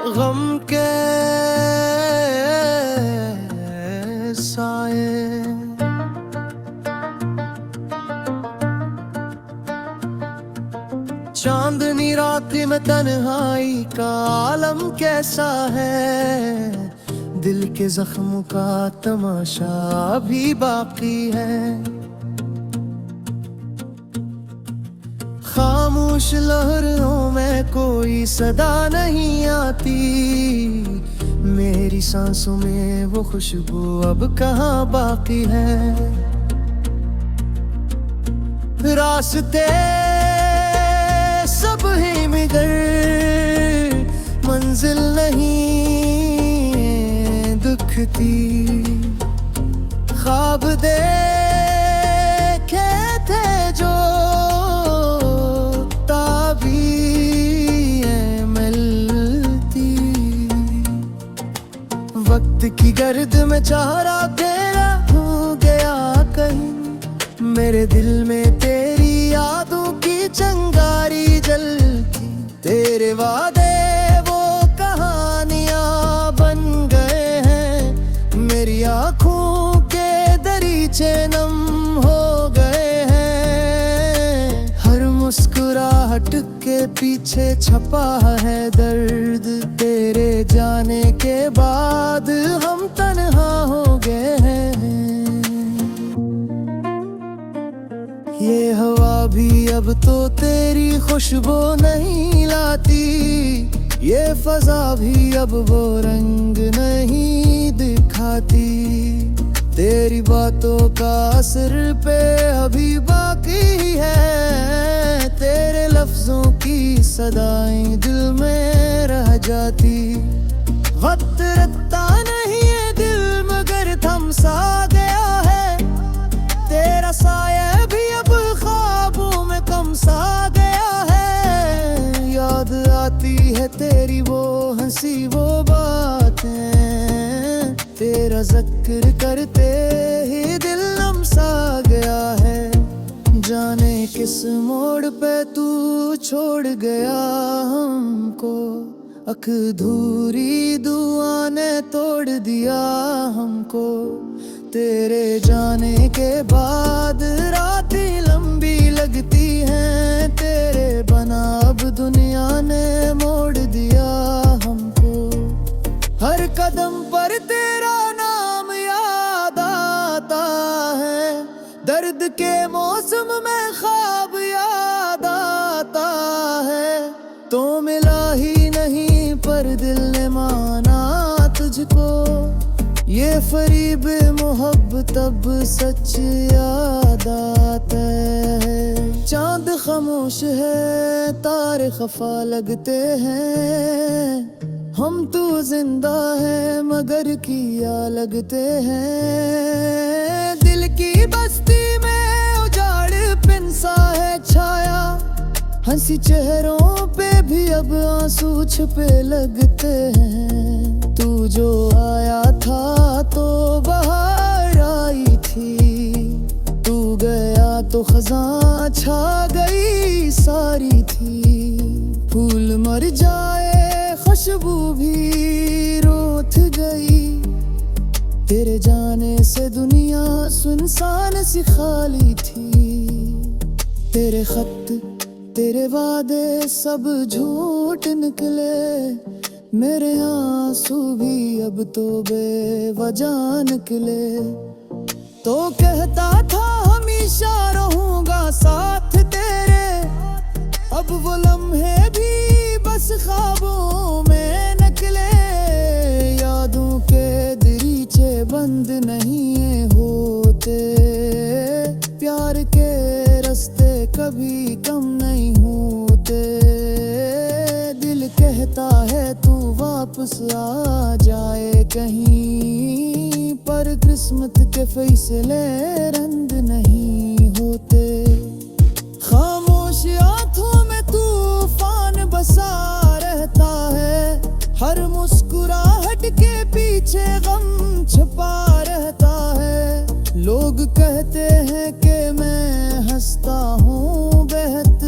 गम के साए चांदनी रात में तन्हाई का आलम कैसा है, दिल के जख्म का तमाशा भी बाकी है। खामोश लहरों में कोई सदा नहीं आती, मेरी सांसों में वो खुशबू अब कहाँ बाकी है। रास्ते सब ही मगर मंजिल नहीं दुखती, ख्वाब देखे थे जो ताबीरें मिलती। वक्त की गर्द में चारा तेरा हो गया कहीं, मेरे दिल में तेरी यादों की चिंगारी जलती। तेरे वादे वो कहानियां बन गए हैं, मेरी आँखों के दरीचे नम हो गए हैं। हर मुस्कुराहट के पीछे छपा है दर्द, तेरे जाने के बाद हम तन्हा हो गए हैं। ये हवा भी अब तो तेरी खुशबू नहीं लाती, ये फजा भी अब वो रंग नहीं दिखाती। तेरी बातों का असर पे अभी बाकी है, तेरे लफ्जों की सदाएं दिल में रह जाती। वक्त रखता नहीं है दिल मगर थम सा गया है, तेरा साया भी अब ख्वाबों में कम सा गया है। याद आती है तेरी वो हंसी वो बातें, तेरा जिक्र करते ही दिल नम सा गया है। जाने किस मोड़ पे तू छोड़ गया हमको, अधूरी दुआ ने तोड़ दिया हमको। तेरे जाने के बाद रातें लंबी लगती हैं, तेरे बना अब दुनिया ने मोड़ दिया हमको। हर कदम पर तेरा नाम याद आता है, दर्द के मौसम में ख्वाब याद आता है। तो मिला ही नहीं पर दिल ने माना तुझको, ये फरीब मोहब्बत अब सच याद आता है। चांद खामोश है तारे खफा लगते हैं, हम तो जिंदा है मगर किया लगते हैं। दिल की बस्ती में उजाड़ पिंसा है छाया, हंसी चेहरों पे भी अब आंसू छिपे लगते हैं। तू जो आया था तो बहार आई थी, तू गया तो खज़ां छा गई सारी थी। फूल मर जाए खुशबू भी रोथ गई, तेरे जाने से दुनिया सुनसान सी खाली थी। तेरे खत तेरे वादे सब झूठ निकले, मेरे आंसू भी अब तो बेवजह निकले। तो कहता था हमेशा रहूंगा साथ तेरे, अब वो लम्हे भी बस ख्वाबों में निकले। यादों के दरीचे बंद नहीं होते, प्यार के रास्ते कभी कम नहीं होते। दिल कहता है तू वापस आ जाए कहीं, पर किस्मत के फैसले रंग नहीं होते। खामोश आंखों में तूफान बसा रहता है, हर मुस्कुराहट के पीछे गम छुपा रहता है। लोग कहते हैं कि मैं हंसता हूँ बेहद,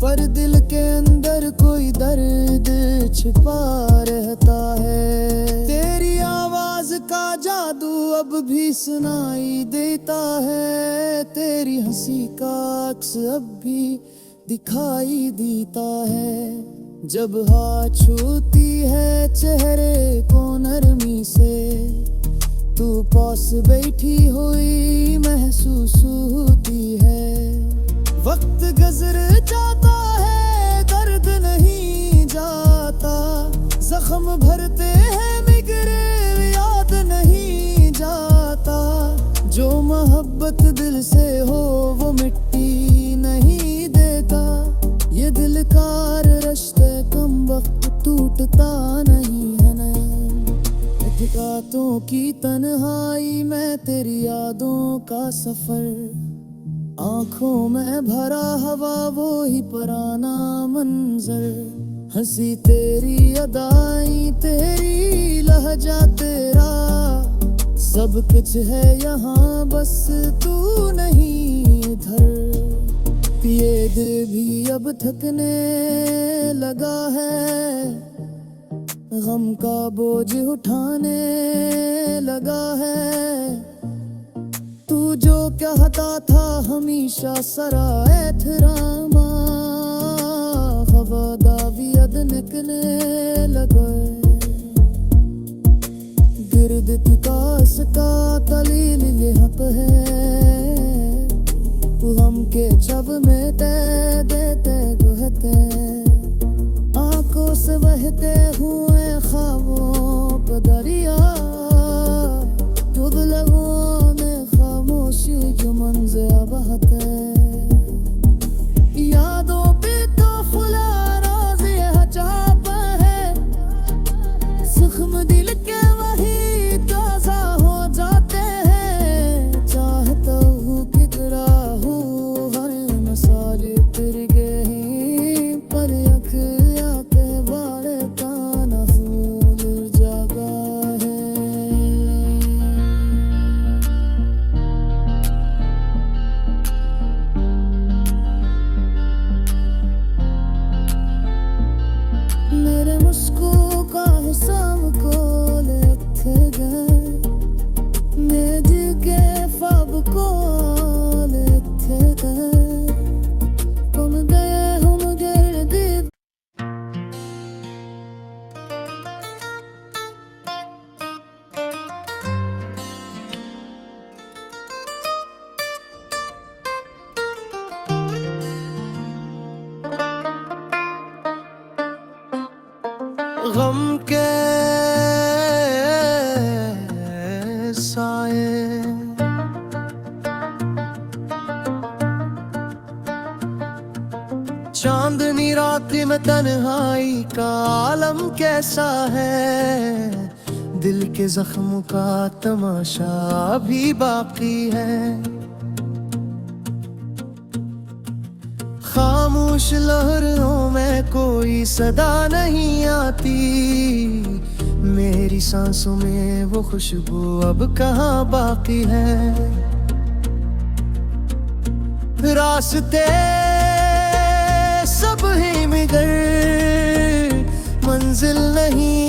पर दिल के अंदर कोई दर्द छिपा रहता है। तेरी आवाज का जादू अब भी सुनाई देता है, तेरी हंसी का अक्स अब भी दिखाई देता है। जब हाथ छूती है चेहरे को नरमी से, तू पास बैठी हुई महसूस होती है। वक्त गुजर जाता है, दर्द नहीं जाता, जख्म भरते हैं मिगरे याद नहीं जाता। जो मोहब्बत दिल से हो वो मिट्टी नहीं देता, ये दिल का रिश्ते कम वक्त टूटता नहीं है ना। रातों की तन्हाई में तेरी यादों का सफर, आंखों में भरा हवा वो ही पुराना मंजर। हंसी तेरी अदाई तेरी लहजा तेरा, सब कुछ है यहाँ बस तू नहीं इधर। ये दिल भी अब थकने लगा है, गम का बोझ उठाने लगा है। तू जो कहता था हमेशा सरा एहतरामा, हवादा भी अद निकने लगा। गिरद विकास का तलील ये हक है, तू हमके छब में तय देते गुहते। आंखों से बहते हुए ख्वाबों का दरिया, तुगलकों में खामोशी जो मंज़र बहते। यादों पे तो खुला राज़ यह चाहता है, जख्म दिल के वही ताज़ा हो जाते हैं। चाहता हूँ कितना हूँ हर मसाले फिर गए, पर अखियाँ के बारे का न फूल जागा है। मेरे मुस्कुराने का हिसाब को लेते गए, मेरे दिल के ख्वाब को लेते गए। तुम गए हम गिरद। गम के साए चांदनी रात में तन्हाई का आलम कैसा है, दिल के जख्म का तमाशा भी बाकी है। खामोश लहरों में कोई सदा नहीं आती, मेरी सांसों में वो खुशबू अब कहाँ बाकी है। रास्ते सब ही मगर मंजिल नहीं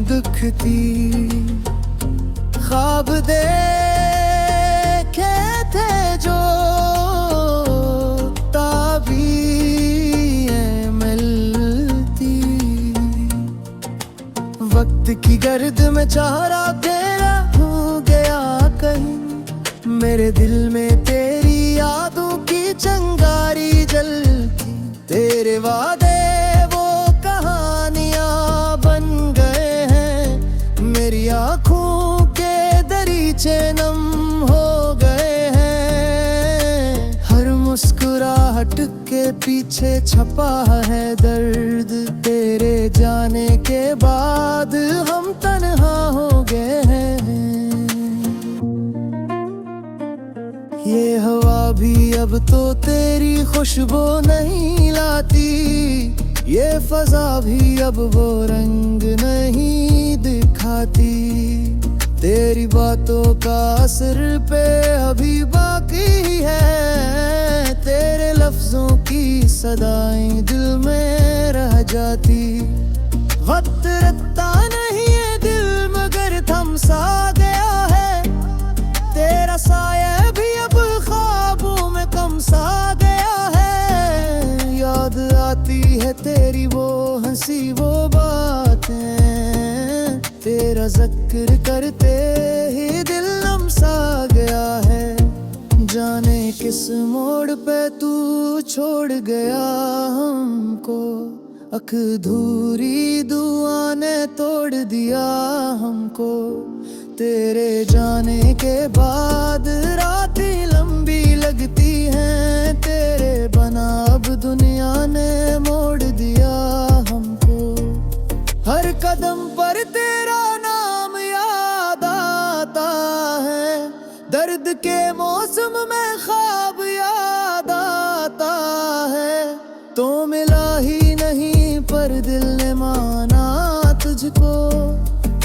दुखती। ख्वाब देखे थे जो ताबीरें मिलती, वक्त की गर्द में चारा तेरा हो गया कहीं। मेरे दिल में तेरी यादों की चंगारी जलती, तेरे वादे वो कहानियां बन गए हैं। मेरी आँखों के दरीचे नम हो गए हैं, हर मुस्कुराहट के पीछे छपा है दर्द। तेरे जाने के बाद हम तन्हा हो गए हैं। ये हवा भी अब तो तेरी खुशबू नहीं लाती, ये फजा भी अब वो रंग नहीं दिखाती। तेरी बातों का असर पे अभी बाकी है, तेरे लफ्जों की सदाएं दिल में रह जाती। वक्त रुकता नहीं है दिल मगर थम सा गया है, तेरा साया भी अब ख्वाबों में कम सा गया है। याद आती है तेरी वो हंसी वो बातें, तेरा जिक्र करते ही दिल नम सा गया है। जाने किस मोड़ पे तू छोड़ गया हमको, अधूरी दुआ ने तोड़ दिया हमको। तेरे जाने के बाद रातें लंबी लगती हैं, तेरे बना अब दुनिया ने मोड़ दिया हमको। हर कदम पर तेरा नाम याद आता है, दर्द के मौसम में ख्वाब याद आता है। तो मिला ही नहीं पर दिल ने माना तुझको,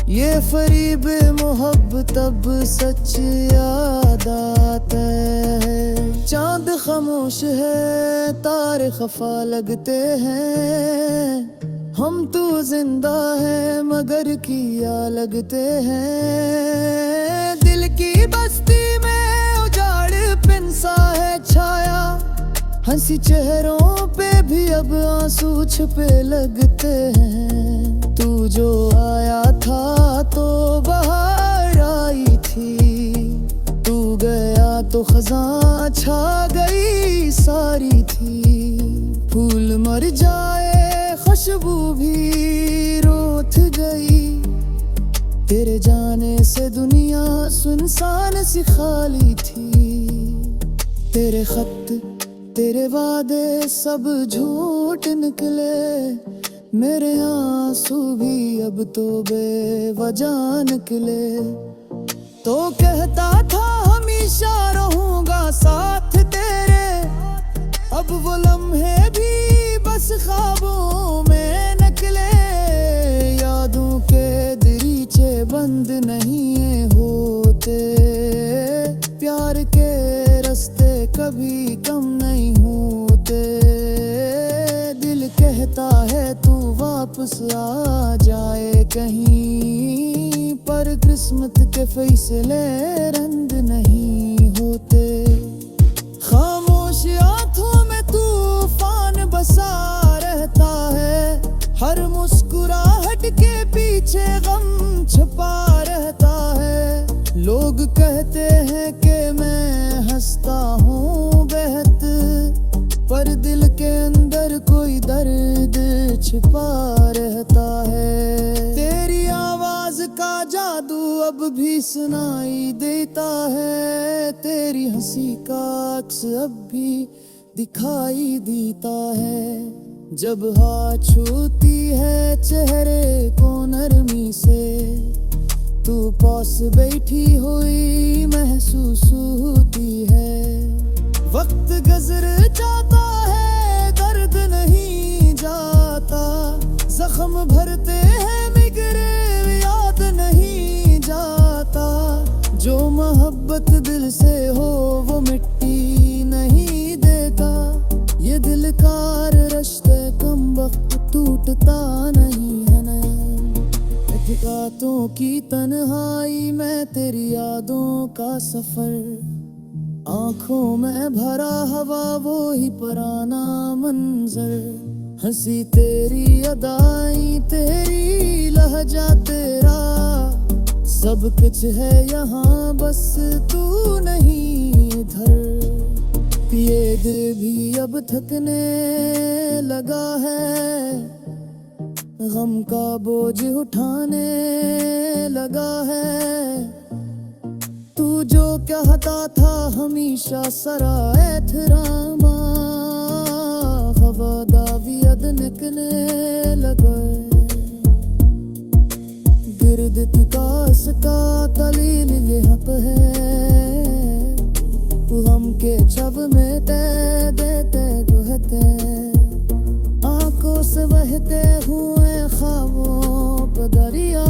ये फरीब मोहब्बत अब सच याद आता है। चांद खामोश है तारे खफा लगते हैं, हम तू जिंदा है मगर किया लगते हैं। दिल की बस्ती में उजाड़ पिंसा है छाया, हंसी चेहरों पे भी अब आंसू छुपे लगते हैं। तू जो आया था तो बहार आई थी, तू गया तो खज़ां छा गई सारी थी। फूल मर जाए खुशबू भी रोथ गई, तेरे जाने से दुनिया सुनसान सी खाली थी। तेरे खत तेरे वादे सब झूठ निकले, मेरे आंसू भी अब तो बेवजह निकले। तो कहता था हमेशा रहूंगा साथ तेरे, अब वो लम्हे भी बस ख्वाबों में निकले। यादों के दरीचे बंद नहीं होते, प्यार के रास्ते कभी कम नहीं होते। दिल कहता है तू वापस आ जाए कहीं, पर किस्मत के फैसले रंग नहीं होते। खामोश आंखों में तूफान बसा रहता है, हर मुस्कुराहट के पीछे गम छुपा रहता है। लोग कहते हैं कि मैं हंसता हूँ बेहद, पर दिल के अंदर कोई दर्द छिपा रहता है। तेरी आवाज का जादू अब भी सुनाई देता है, तेरी हंसी का अक्स अब भी दिखाई देता है। जब हाथ छूती है चेहरे को नरमी से, तू पास बैठी हुई महसूस होती है। वक्त गुजर जाता है दर्द नहीं जाता, जख्म भरते हैं मगर याद नहीं जाता। जो मोहब्बत दिल से हो वो मिट्टी नहीं देता, ये दिल का रिश्ते कम वक्त टूटता नहीं है ना। रातों की तन्हाई में तेरी यादों का सफर, आंखों में भरा हवा वो ही पुराना मंजर। हंसी तेरी अदाई तेरी लहजा तेरा, सब कुछ है यहाँ बस तू नहीं इधर। ये दिल भी अब थकने लगा है, गम का बोझ उठाने लगा है। तू जो कहता था हमेशा सरा एहतरामा, हवादा भी अद निकले लगा। गिरद तिकास का तलील ये हक है, तू हमके छब में ते देते गुहते। आंखों से बहते हुए ख्वाबों पे दरिया,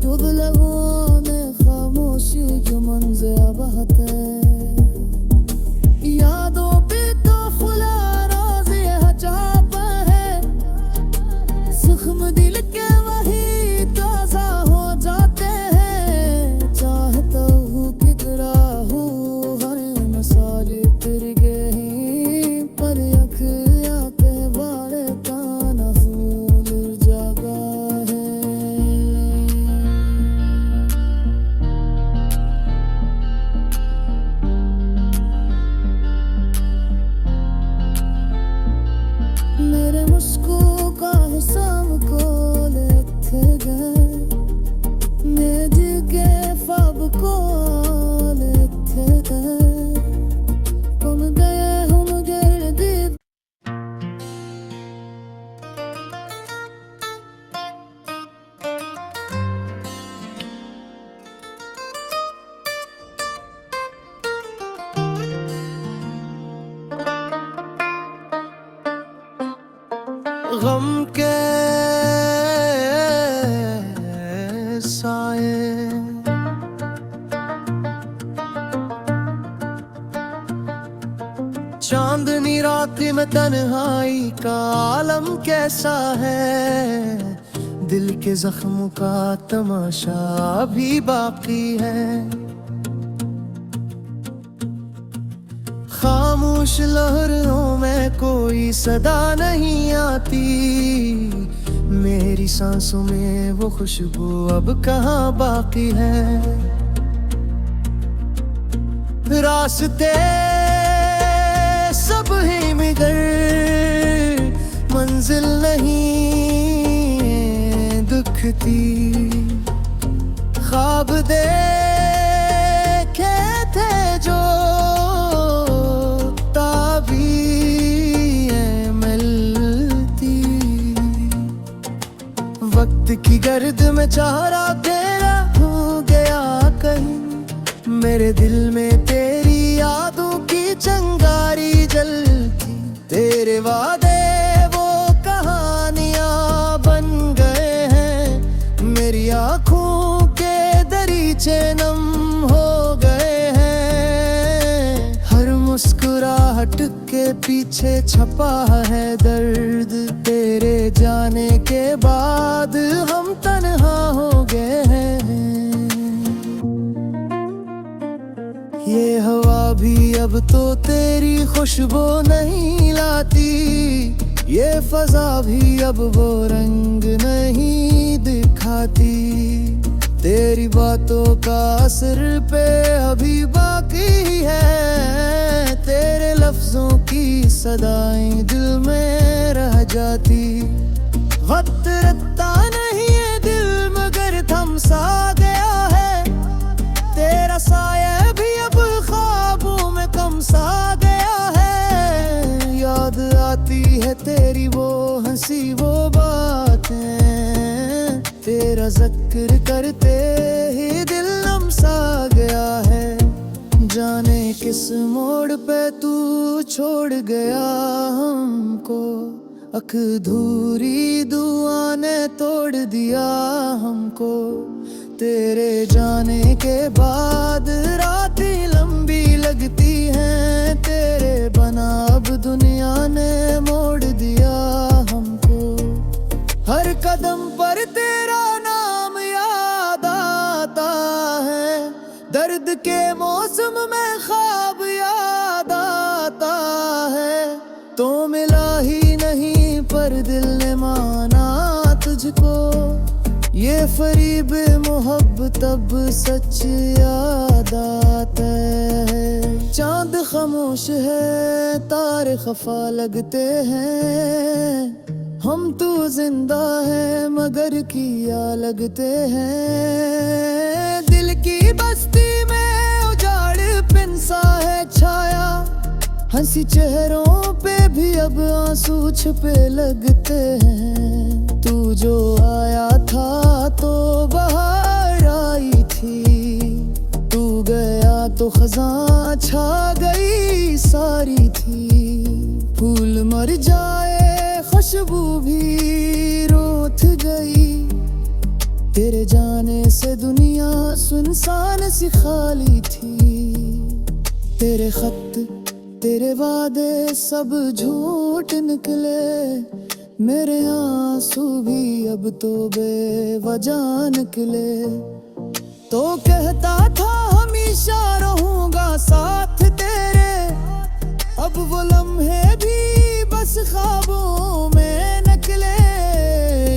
तुगलकों में खामोशी जो मंज़र बहते। यादों पे तो खुला राज़ है चाहता गम के साए। चांदनी रात में तन्हाई का आलम कैसा है, दिल के जख्म का तमाशा भी बाकी है। खामोश लहरों में कोई सदा नहीं आती, मेरी सांसों में वो खुशबू अब कहाँ बाकी है। रास्ते सब ही मगर मंजिल नहीं दुखती। ख्वाब देखे थे जो ताबीरें मिलती। वक्त की गर्द में चारा तेरा हो गया कहीं, मेरे दिल में तेरी यादों की चिंगारी जलती। तेरे वादे वो कहानियां बन गए हैं, मेरी आंखों के दरीचे नम हो गए हैं। हर मुस्कुराहट के पीछे छपा है दर्द, तेरे जाने के बाद हम तन्हा हो गए हैं। ये हवा भी अब तो तेरी खुशबू नहीं लाती, ये फजा भी अब वो रंग नहीं दिखाती। तेरी बातों का असर पे अभी बाकी है, तेरे लफ्जों की सदाएं दिल में रह जाती। वक्त रखता नहीं है दिल मगर थम सा गया है, तेरा साया भी अब ख्वाबों में कम सा गया है। याद आती है तेरी वो हंसी वो बातें, तेरा जिक्र करते ही दिल नम सा गया है। जाने किस मोड़ पे तू छोड़ गया हमको, अधूरी दुआ ने तोड़ दिया हमको। तेरे जाने के बाद रातें लंबी लगती हैं, तेरे बना अब दुनिया ने मोड़ दिया हमको। हर कदम पर तेरा नाम याद आता है, दर्द के मौसम में ख्वाब याद आता है। तो मिला ही नहीं पर दिल ने माना तुझको, ये फरीब मोहब्बत अब सच याद आता है। चांद खामोश है तारे खफा लगते हैं, हम तो जिंदा है मगर किया लगते हैं। दिल की बस्ती में उजाड़ पिनसा है छाया, हंसी चेहरों पे भी अब आंसू छुपे लगते हैं। तू जो आया था तो बहार आई थी, तू गया तो खज़ां छा गई सारी थी। फूल मर जाए खुशबू भी रोथ गई, तेरे जाने से दुनिया सुनसान सी खाली थी। तेरे खत तेरे वादे सब झूठ निकले, मेरे आंसू भी अब तो बेवजह निकले। तो कहता था हमेशा रहूंगा साथ तेरे, अब वो लम्हे भी बस ख्वाबों में निकले।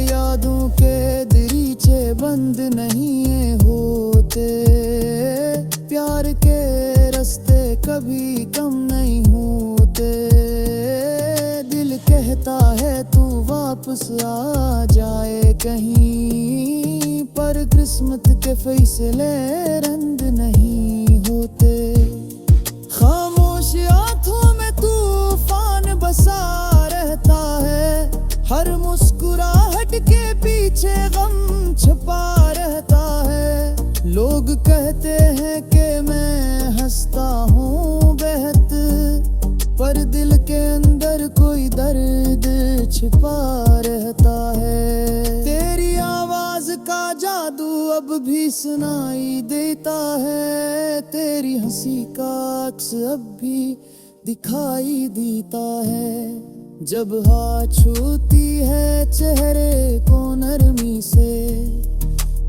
यादों के दरीचे बंद नहीं होते, प्यार के रास्ते कभी कम नहीं होते। दिल कहता है तू वापस आ जाए कहीं, पर किस्मत के फैसले रंग नहीं होते। खामोश आंखों में तूफान बसा रहता है, हर मुस्कुराहट के पीछे गम छुपा रहता है। लोग कहते हैं कि मैं हंसता हूँ बेहद, पर दिल के अंदर कोई दर्द छिपा अब भी सुनाई देता है, तेरी हंसी का अक्स अब भी दिखाई देता है। जब हाथ छूती है चेहरे को नरमी से,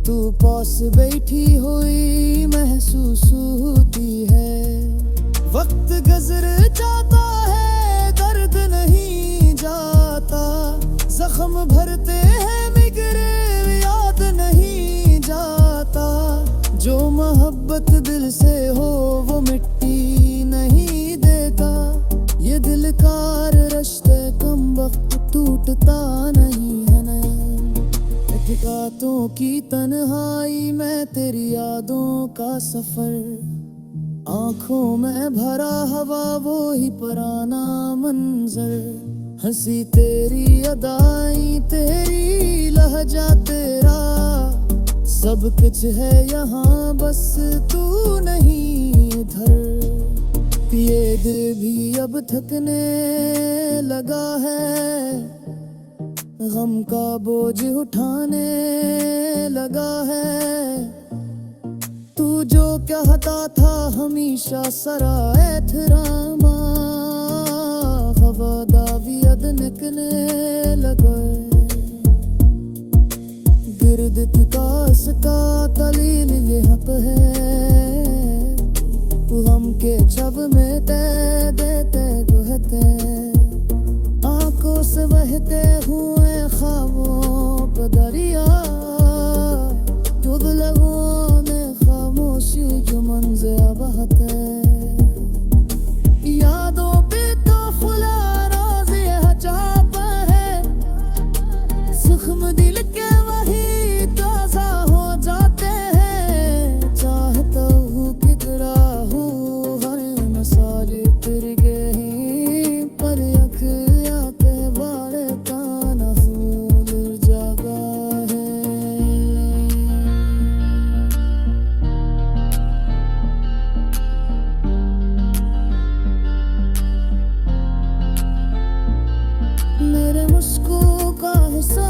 तू पास बैठी हुई महसूस होती है। वक्त गुजर जाता है, दर्द नहीं जाता, जख्म भरते हैं मिगरे याद नहीं जाता। जो मोहब्बत दिल से हो वो मिट्टी नहीं देता, ये दिल का रिश्ते कम वक्त टूटता नहीं है ना। ठिकातों की तन्हाई में तेरी यादों का सफर, आंखों में भरा हवा वो ही पुराना मंजर। हंसी तेरी अदाई तेरी लहजा तेरा, सब कुछ है यहाँ बस तू नहीं इधर। ये दिल भी अब थकने लगा है, गम का बोझ उठाने लगा है। तू जो कहता था हमेशा सरा एहतरामा, हवादा भी अद निकलने लगा। गिरद कास का तलील ये हक है, गम के छब में तय देते गुहते। आंखों से बहते हुए ख्वाबों पे दरिया, गुगलगों में खामोशी जो मंज़र बहते। यादों पे तो खुला राज़ यह चाहता है, जख्म दिल के वही ताज़ा हो जाते हैं। चाहता हूँ कितना हूँ हर मसाले फिर गई, पर अखियाँ के बारे ताना फूल जगा है। मेरे मुस्कुराने का हिस्सा